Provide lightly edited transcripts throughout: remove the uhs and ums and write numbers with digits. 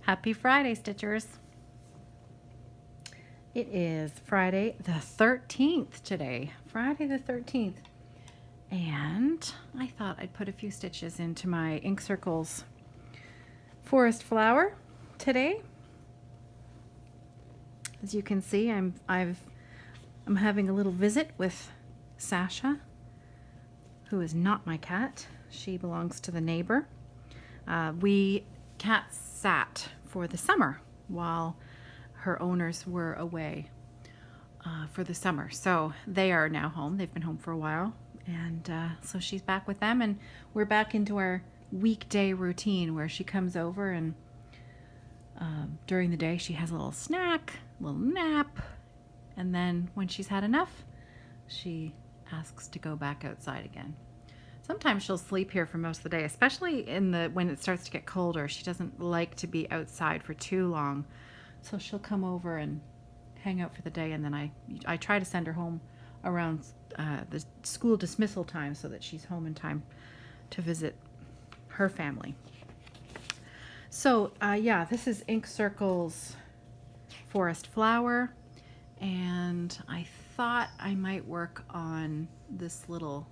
Happy Friday, Stitchers. It is Friday the 13th today. Friday the 13th. And I thought I'd put a few stitches into my Ink Circles forest flower today. As you can see, I'm having a little visit with Sasha, who is not my cat. She belongs to the neighbor. We cats sat for the summer while her owners were away for the summer. So they are now home. They've been home for a while. And so she's back with them, and we're back into our weekday routine where she comes over and during the day she has a little snack, a little nap, and then when she's had enough, she asks to go back outside again. Sometimes she'll sleep here for most of the day, especially when it starts to get colder. She doesn't like to be outside for too long, so she'll come over and hang out for the day, and then I try to send her home around the school dismissal time so that she's home in time to visit her family. So yeah, this is Ink Circles Forest Flower, and I thought I might work on this little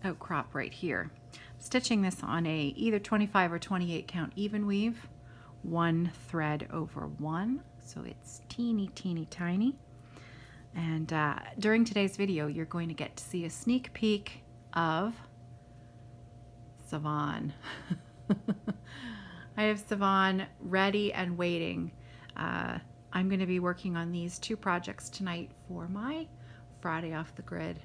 outcrop right here. Stitching this on a either 25 or 28 count even weave, 1 thread over 1, so it's teeny tiny. And during today's video, you're going to get to see a sneak peek of Savon. I have Savon ready and waiting. I'm going to be working on these 2 projects tonight for my Friday off the grid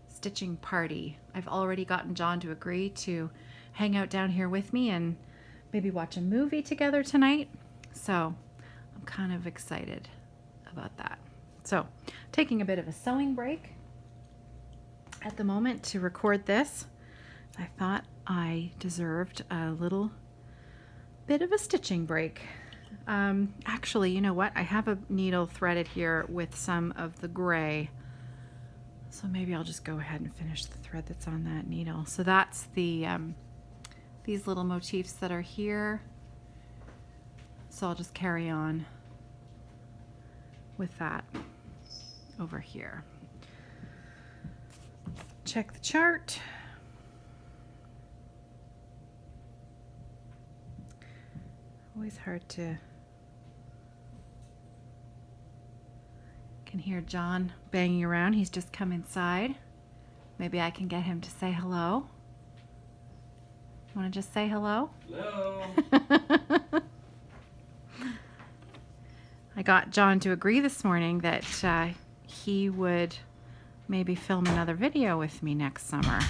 stitching party. I've already gotten John to agree to hang out down here with me and maybe watch a movie together tonight. So I'm kind of excited about that. So taking a bit of a sewing break at the moment to record this. I thought I deserved a little bit of a stitching break. Actually, you know what? I have a needle threaded here with some of the gray. So maybe I'll just go ahead and finish the thread that's on that needle. So that's the these little motifs that are here. So I'll just carry on with that over here. Check the chart. Always hard to... Can hear John banging around. He's just come inside. Maybe I can get him to say hello. You want to just say hello? Hello. I got John to agree this morning that he would maybe film another video with me next summer.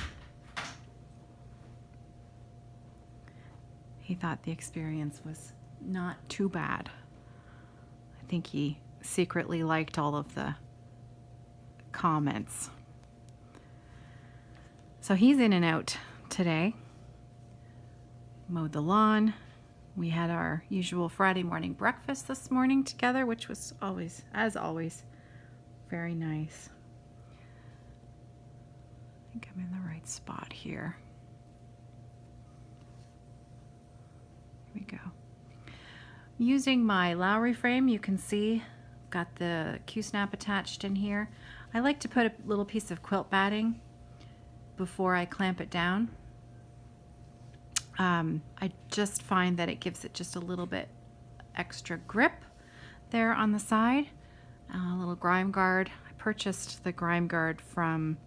He thought the experience was not too bad. I think he secretly liked all of the comments. So he's in and out today. Mowed the lawn. We had our usual Friday morning breakfast this morning together, which was always, as always, very nice. I think I'm in the right spot here. Here we go. Using my Lowery frame, you can see got the Q-snap attached in here. I like to put a little piece of quilt batting before I clamp it down. I just find that it gives it just a little bit extra grip there on the side. A little grime guard. I purchased the grime guard from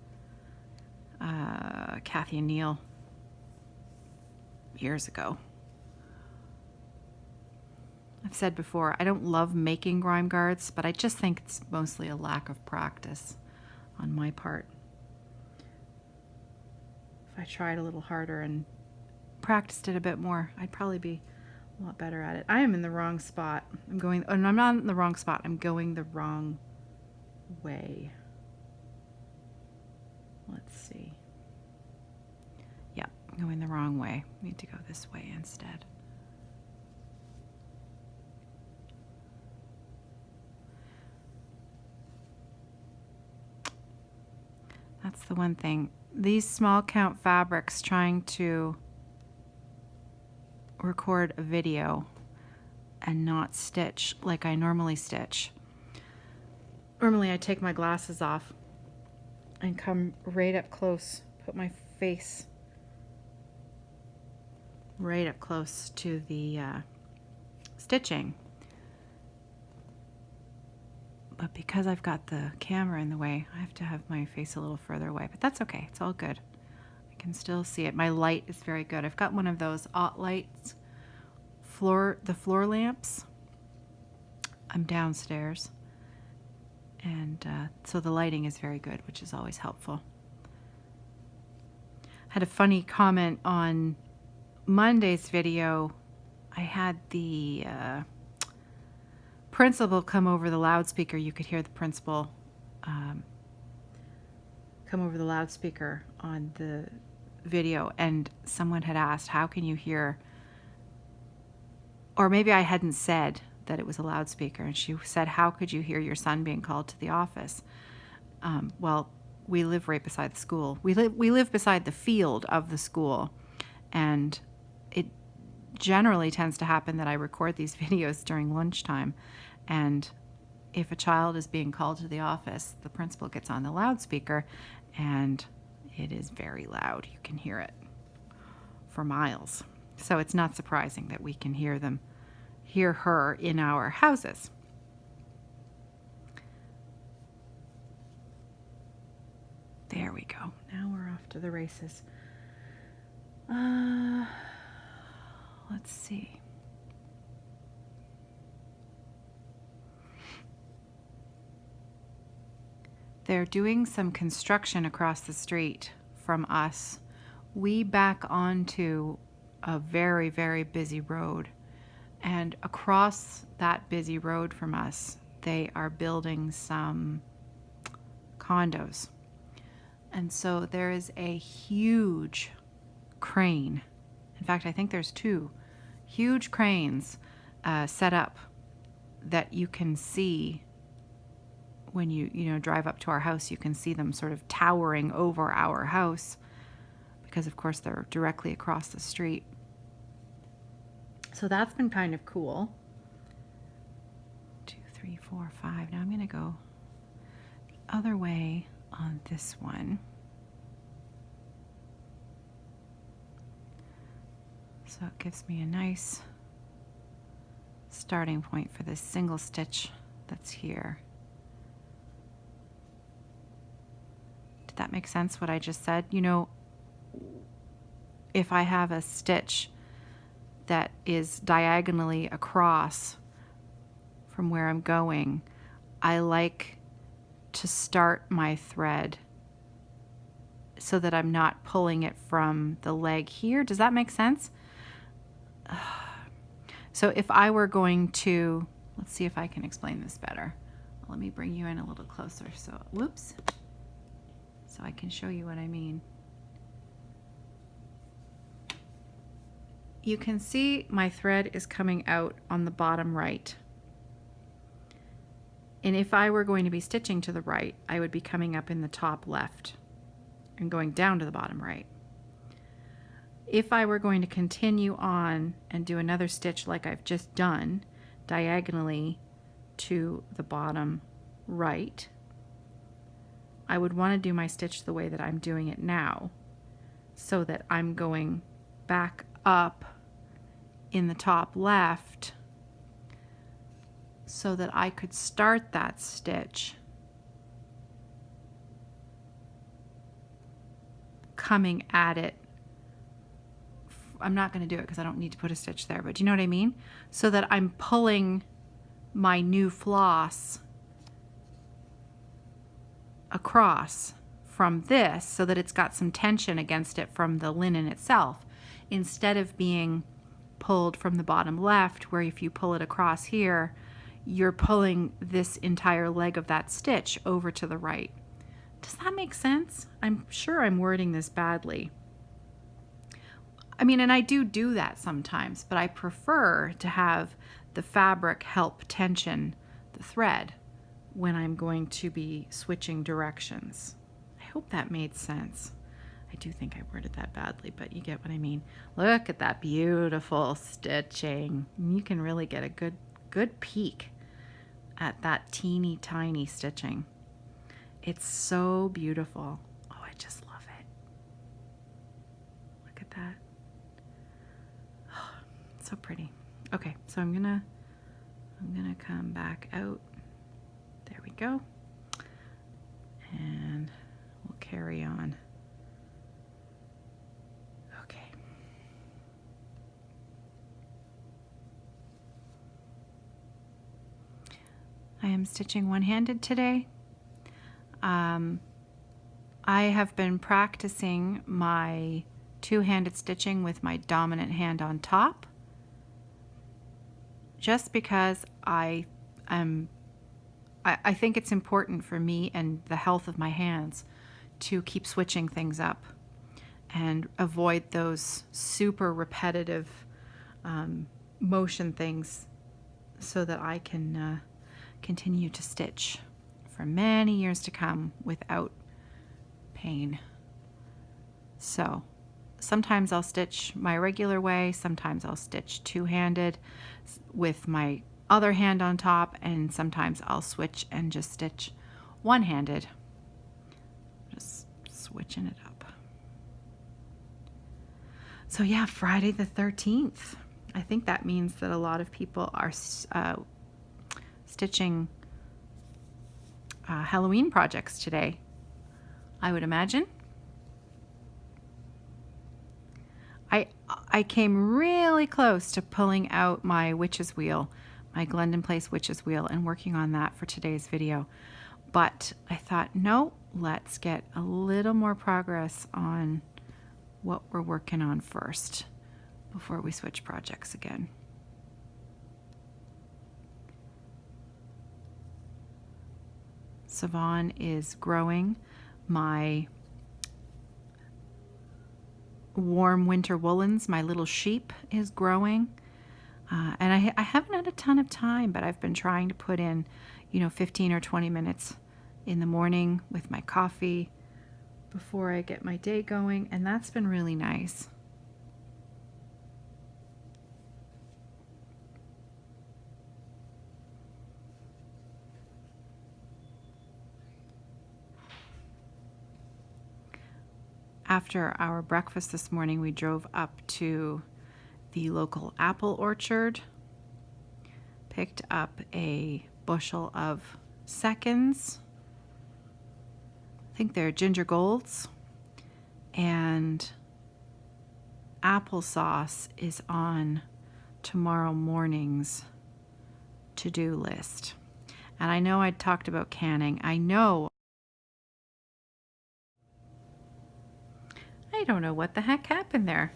Kathy and Neil years ago. I've said before, I don't love making grime guards, but I just think it's mostly a lack of practice on my part. If I tried a little harder and practiced it a bit more, I'd probably be a lot better at it. I am in the wrong spot. I'm not in the wrong spot. I'm going the wrong way. Let's see. Yeah, I'm going the wrong way. I need to go this way instead. That's the one thing. These small count fabrics, trying to record a video and not stitch like I normally stitch. Normally I take my glasses off and come right up close, put my face right up close to the stitching. But because I've got the camera in the way, I have to have my face a little further away. But that's okay. It's all good. I can still see it. My light is very good. I've got one of those lights, the floor lamps. I'm downstairs. And so the lighting is very good, which is always helpful. Had a funny comment on Monday's video. I had the principal come over the loudspeaker. You could hear the principal come over the loudspeaker on the video, and someone had asked, how can you hear, or maybe I hadn't said that it was a loudspeaker, and she said, how could you hear your son being called to the office? Well, we live right beside the school. We live beside the field of the school, and it generally tends to happen that I record these videos during lunchtime, and if a child is being called to the office, the principal gets on the loudspeaker, and it is very loud. You can hear it for miles. So it's not surprising that we can hear her in our houses. There we go. Now we're off to the races. Let's see. They're doing some construction across the street from us. We back onto a very, very busy road. And across that busy road from us, they are building some condos. And so there is a huge crane. In fact, I think there's 2 huge cranes set up that you can see when you drive up to our house. You can see them sort of towering over our house because, of course, they're directly across the street. So that's been kind of cool. 2, 3, 4, 5. Now I'm going to go the other way on this one. So it gives me a nice starting point for this single stitch that's here. Did that make sense, what I just said? You know, if I have a stitch that is diagonally across from where I'm going, I like to start my thread so that I'm not pulling it from the leg here. Does that make sense? So if I were going to, let's see if I can explain this better. Let me bring you in a little closer. So, whoops. So I can show you what I mean. You can see my thread is coming out on the bottom right. And if I were going to be stitching to the right, I would be coming up in the top left and going down to the bottom right. If I were going to continue on and do another stitch like I've just done, diagonally to the bottom right, I would want to do my stitch the way that I'm doing it now, so that I'm going back up in the top left so that I could start that stitch coming at it. I'm not going to do it because I don't need to put a stitch there, but do you know what I mean? So that I'm pulling my new floss across from this so that it's got some tension against it from the linen itself, instead of being pulled from the bottom left, where if you pull it across here, you're pulling this entire leg of that stitch over to the right. Does that make sense? I'm sure I'm wording this badly. I mean, and I do that sometimes, but I prefer to have the fabric help tension the thread when I'm going to be switching directions. I hope that made sense. I do think I worded that badly, but you get what I mean. Look at that beautiful stitching. You can really get a good peek at that teeny tiny stitching. It's so beautiful. Oh, I just love it. Look at that. Oh, so pretty. Okay, so I'm gonna come back out. There we go. And we'll carry on. Okay. I am stitching one-handed today. I have been practicing my two-handed stitching with my dominant hand on top, just because I think it's important for me and the health of my hands to keep switching things up and avoid those super repetitive motion things, so that I can continue to stitch for many years to come without pain. So sometimes I'll stitch my regular way, sometimes I'll stitch two-handed with my other hand on top, and sometimes I'll switch and just stitch one-handed. Just switching it up. So yeah, Friday the 13th. I think that means that a lot of people are stitching Halloween projects today, I would imagine. I came really close to pulling out my witch's wheel, my Glendon Place witch's wheel, and working on that for today's video. But I thought, no, let's get a little more progress on what we're working on first before we switch projects again. Savon is growing my warm winter woolens. My little sheep is growing. And I haven't had a ton of time, but I've been trying to put in, 15 or 20 minutes in the morning with my coffee before I get my day going, and that's been really nice. After our breakfast this morning, we drove up to the local apple orchard, picked up a bushel of seconds. I think they're ginger golds, and applesauce is on tomorrow morning's to-do list. And I know I talked about canning. I don't know what the heck happened there.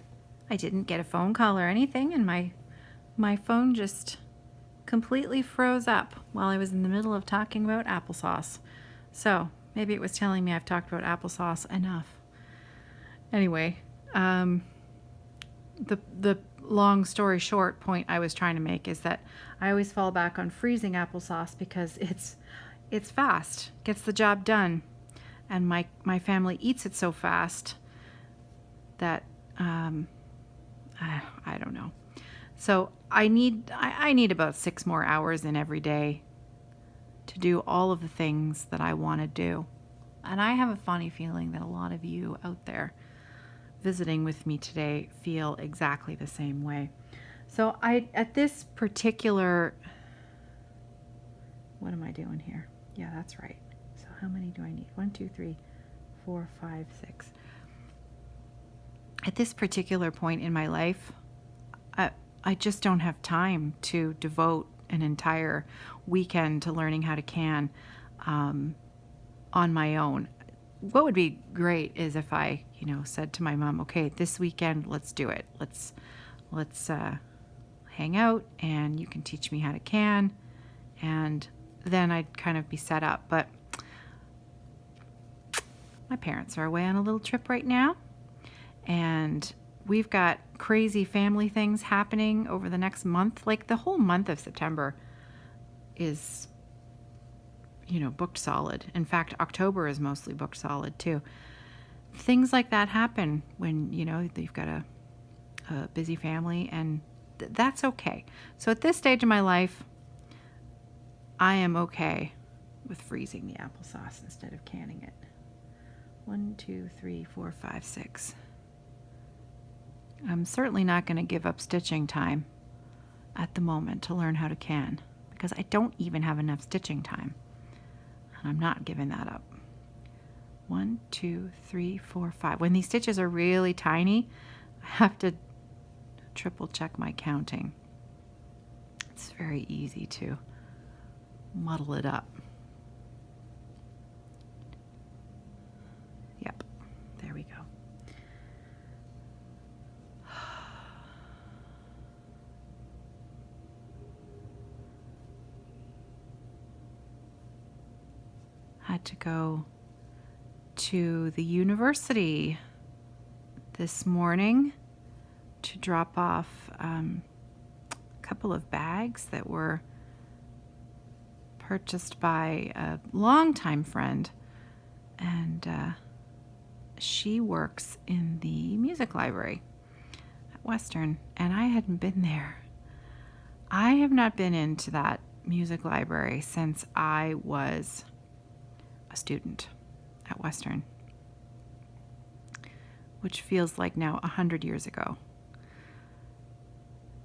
I didn't get a phone call or anything, and my phone just completely froze up while I was in the middle of talking about applesauce. So maybe it was telling me I've talked about applesauce enough. Anyway, the long story short point I was trying to make is that I always fall back on freezing applesauce because it's fast, gets the job done, and my family eats it so fast that I don't know. So I need about 6 more hours in every day to do all of the things that I want to do. And I have a funny feeling that a lot of you out there visiting with me today feel exactly the same way. So at this particular, what am I doing here? Yeah, that's right. So how many do I need? 1, 2, 3, 4, 5, 6. At this particular point in my life, I just don't have time to devote an entire weekend to learning how to can on my own. What would be great is if I, said to my mom, okay, this weekend, let's do it. Let's hang out and you can teach me how to can, and then I'd kind of be set up. But my parents are away on a little trip right now, and we've got crazy family things happening over the next month. Like the whole month of September is, booked solid. In fact, October is mostly booked solid too. things like that happen when, you've got a busy family, and that's okay. So at this stage of my life, I am okay with freezing the applesauce instead of canning it. 1, 2, 3, 4, 5, 6. I'm certainly not going to give up stitching time at the moment to learn how to can, because I don't even have enough stitching time. And I'm not giving that up. 1, 2, 3, 4, 5. When these stitches are really tiny, I have to triple check my counting. It's very easy to muddle it up. Yep, there we go. Had to go to the university this morning to drop off a couple of bags that were purchased by a longtime friend, and she works in the music library at Western, and I hadn't been there. I have not been into that music library since I was a student at Western, which feels like now 100 years ago.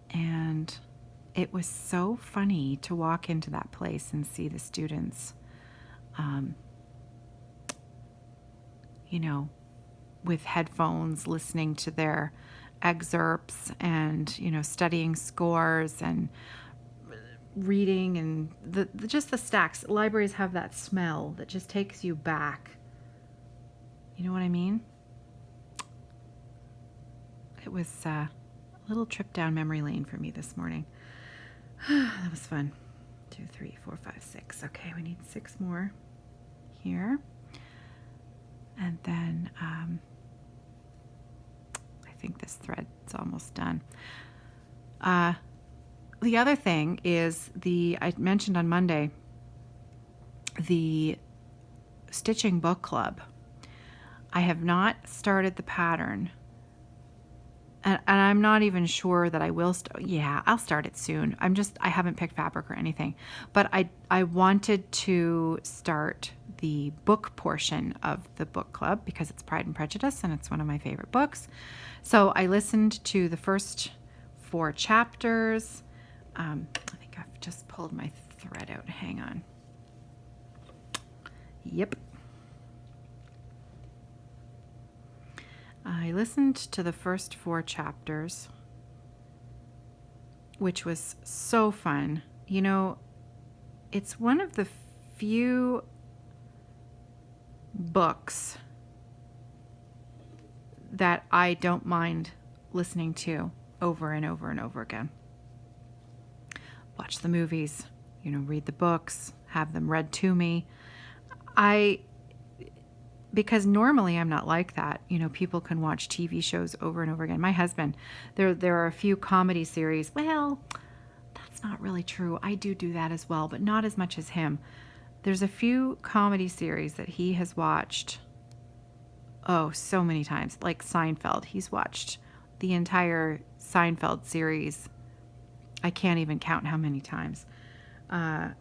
And it was so funny to walk into that place and see the students, with headphones, listening to their excerpts and, studying scores and reading, and just the stacks. Libraries have that smell that just takes you back. You know what I mean? It was a little trip down memory lane for me this morning. That was fun. 2, 3, 4, 5, 6. Okay, we need 6 more here. And then I think this thread is almost done. The other thing is I mentioned on Monday, the stitching book club. I have not started the pattern, and I'm not even sure that I will. I'll start it soon. I haven't picked fabric or anything, but I wanted to start the book portion of the book club because it's Pride and Prejudice and it's one of my favorite books. So I listened to the first 4 chapters. I think I've just pulled my thread out. Hang on. Yep. I listened to the first 4 chapters, which was so fun. It's one of the few books that I don't mind listening to over and over and over again. Watch the movies, read the books, have them read to me. Because normally I'm not like that. People can watch TV shows over and over again. My husband, there are a few comedy series. Well, that's not really true. I do that as well, but not as much as him. There's a few comedy series that he has watched, so many times, like Seinfeld. He's watched the entire Seinfeld series. I can't even count how many times. I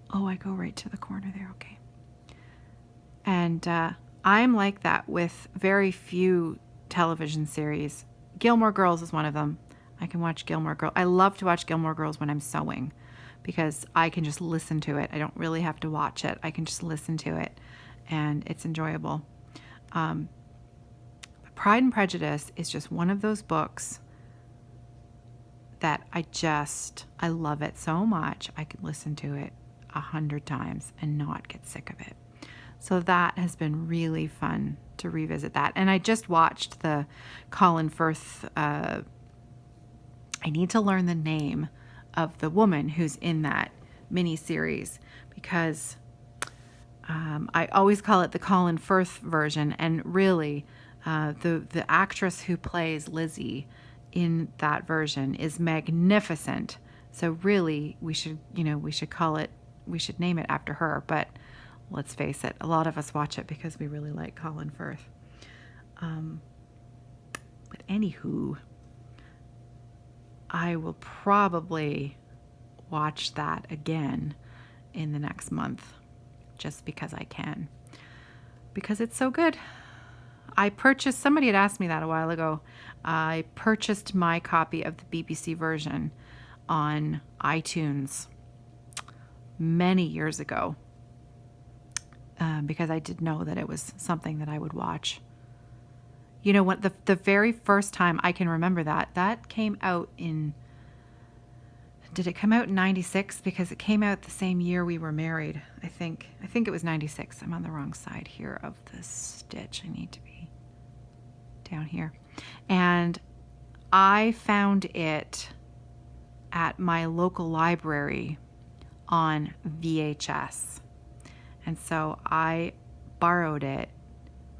go right to the corner there. Okay. And I'm like that with very few television series. Gilmore Girls is one of them. I can watch Gilmore Girls. I love to watch Gilmore Girls when I'm sewing because I can just listen to it. I don't really have to watch it. I can just listen to it, and it's enjoyable. Pride and Prejudice is just one of those books that I love it so much. I could listen to it 100 times and not get sick of it. So that has been really fun to revisit that. And I just watched the Colin Firth, I need to learn the name of the woman who's in that mini series because I always call it the Colin Firth version. And really, the actress who plays Lizzie in that version is magnificent. So really, we should name it after her. But let's face it, a lot of us watch it because we really like Colin Firth. But anywho, I will probably watch that again in the next month just because I can, because it's so good. Somebody had asked me that a while ago. I purchased my copy of the BBC version on iTunes many years ago because I did know that it was something that I would watch. You know what? The very first time I can remember that came out in. Did it come out in 96? Because it came out the same year we were married. I think it was 96. I'm on the wrong side here of the stitch. I need to be down here. And I found it at my local library on VHS. And so I borrowed it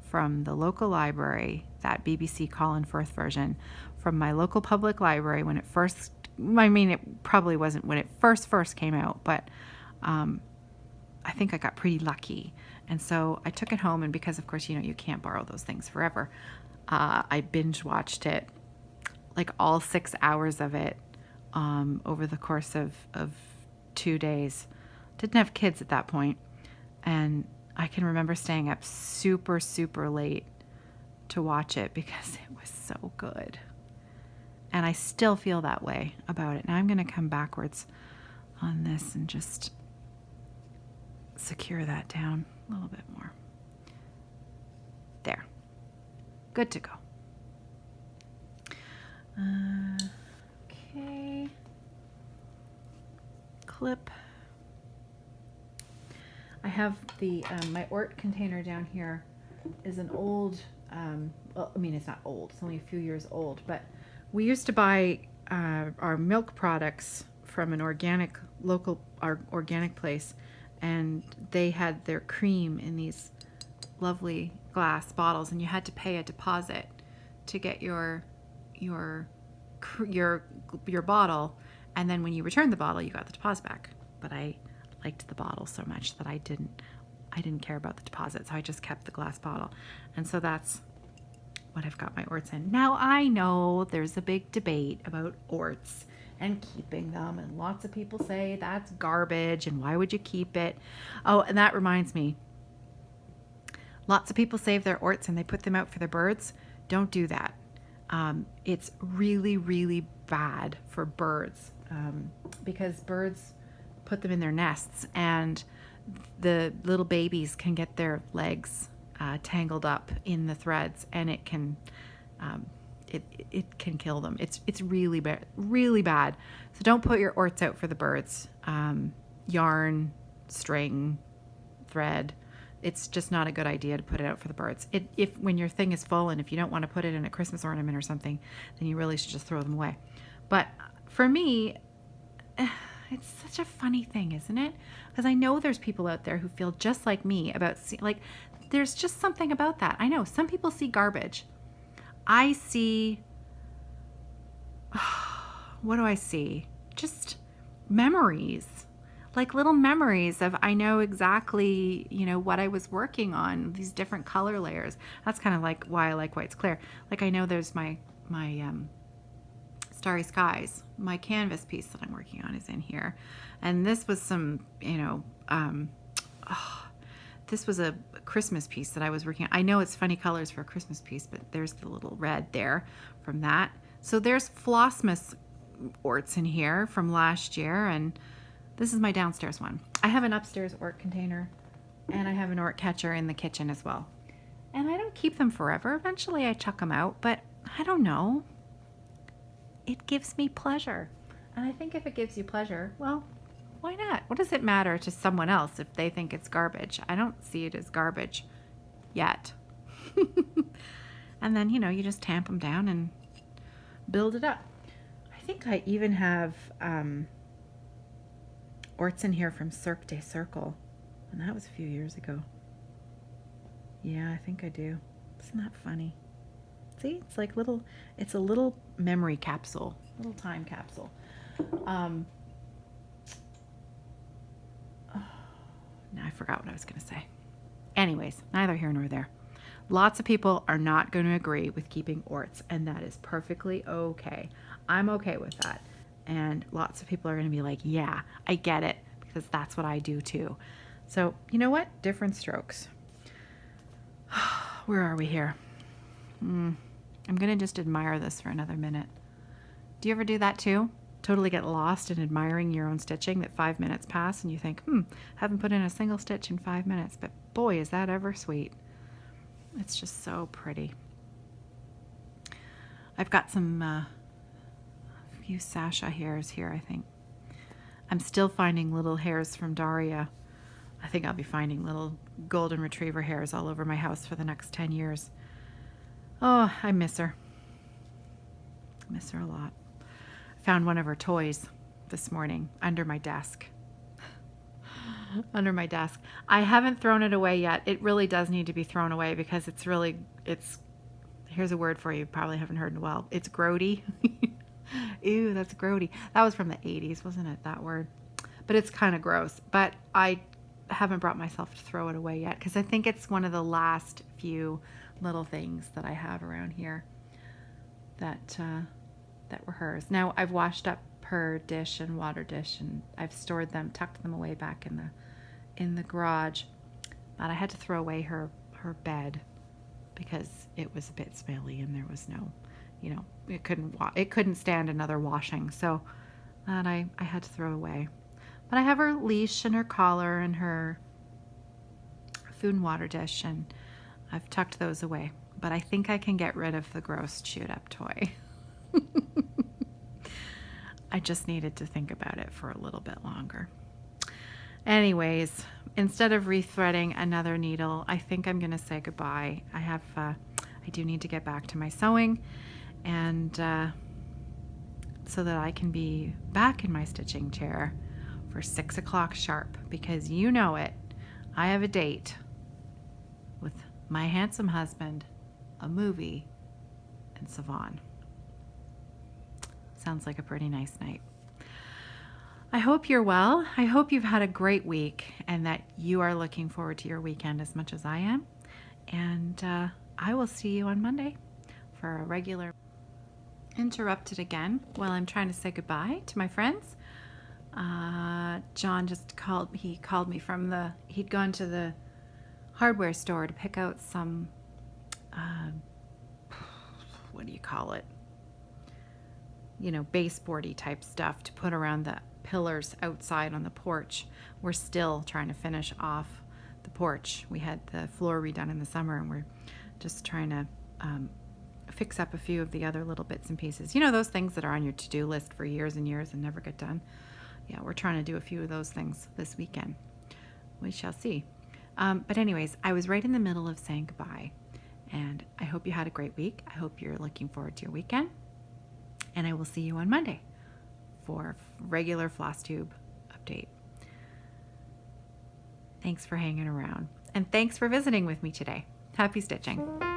from the local library, that BBC Colin Firth version, from my local public library when it first, it probably wasn't when it first came out, but I think I got pretty lucky. And so I took it home, and because, of course, you can't borrow those things forever, I binge watched it, like all 6 hours of it, over the course of 2 days. Didn't have kids at that point, and I can remember staying up super, super late to watch it because it was so good. And I still feel that way about it. Now I'm going to come backwards on this and just secure that down a little bit more. There. Good to go. Okay. Clip. I have the, my Ort container down here is an old, it's not old, it's only a few years old, but we used to buy our milk products from an organic place, and they had their cream in these lovely glass bottles, and you had to pay a deposit to get your bottle, and then when you returned the bottle, you got the deposit back. But I liked the bottle so much that I didn't care about the deposit, so I just kept the glass bottle, and so that's what I've got my Orts in. Now I know there's a big debate about Orts and keeping them, and lots of people say that's garbage and why would you keep it? Oh, and that reminds me, lots of people save their Orts and they put them out for their birds. Don't do that. It's really, really bad for birds, because birds put them in their nests, and the little babies can get their legs tangled up in the threads, and it can kill them. It's really bad, really bad. So don't put your Orts out for the birds. Yarn, string, thread. It's just not a good idea to put it out for the birds. If when your thing is full and if you don't want to put it in a Christmas ornament or something, then you really should just throw them away. But for me, it's such a funny thing, isn't it? Because I know there's people out there who feel just like me about there's just something about that. I know some people see garbage. I see, what do I see? Just memories. Like little memories of, I know exactly, what I was working on, these different color layers. That's kind of like why I like White's Clear. Like I know there's my Starry Skies, my canvas piece that I'm working on is in here. And this was some, this was a Christmas piece that I was working on. I know it's funny colors for a Christmas piece, but there's the little red there from that. So there's Flossmas Orts in here from last year, and this is my downstairs one. I have an upstairs Ort container, and I have an Ort catcher in the kitchen as well. And I don't keep them forever. Eventually I chuck them out, but I don't know. It gives me pleasure. And I think if it gives you pleasure, well, why not? What does it matter to someone else if they think it's garbage? I don't see it as garbage yet. And then, you just tamp them down and build it up. I think I even have Orts in here from Cirque de Circle, and that was a few years ago. Yeah, I think I do. Isn't that funny? See, it's like it's a little memory capsule, little time capsule. I forgot what I was going to say. Anyways, neither here nor there. Lots of people are not going to agree with keeping orts, and that is perfectly okay. I'm okay with that. And lots of people are going to be like, yeah, I get it, because that's what I do too. So, you know what? Different strokes. Where are we here? I'm going to just admire this for another minute. Do you ever do that too? Totally get lost in admiring your own stitching, that 5 minutes pass and you think, haven't put in a single stitch in 5 minutes, but boy, is that ever sweet. It's just so pretty. I've got some few Sasha hairs here, I think. I'm still finding little hairs from Daria. I think I'll be finding little golden retriever hairs all over my house for the next 10 years. Oh, I miss her. I miss her a lot. Found one of her toys this morning under my desk. Under my desk. I haven't thrown it away yet. It really does need to be thrown away because it's here's a word for you probably haven't heard in a while. It's grody. Ew, that's grody. That was from the 80s, wasn't it, that word? But it's kind of gross. But I haven't brought myself to throw it away yet because I think it's one of the last few little things that I have around here that were hers. Now I've washed up her dish and water dish, and I've stored them, tucked them away back in the garage. But I had to throw away her bed because it was a bit smelly and there was no, it couldn't stand another washing. So that I had to throw away. But I have her leash and her collar and her food and water dish, and I've tucked those away. But I think I can get rid of the gross chewed up toy. I just needed to think about it for a little bit longer. Anyways, instead of rethreading another needle, I think I'm going to say goodbye. I do need to get back to my sewing, and so that I can be back in my stitching chair for 6 o'clock sharp, because you know it, I have a date with my handsome husband, a movie, and Savon. Sounds like a pretty nice night. I hope you're well. I hope you've had a great week and that you are looking forward to your weekend as much as I am. And I will see you on Monday for a regular. Interrupted again while I'm trying to say goodbye to my friends. John just called me from he'd gone to the hardware store to pick out some, what do you call it? Baseboardy type stuff to put around the pillars outside on the porch. We're still trying to finish off the porch. We had the floor redone in the summer, and we're just trying to fix up a few of the other little bits and pieces. Those things that are on your to-do list for years and years and never get done. Yeah, we're trying to do a few of those things this weekend. We shall see. But anyways, I was right in the middle of saying goodbye, and I hope you had a great week. I hope you're looking forward to your weekend. And I will see you on Monday for regular floss tube update. Thanks for hanging around. And thanks for visiting with me today. Happy stitching.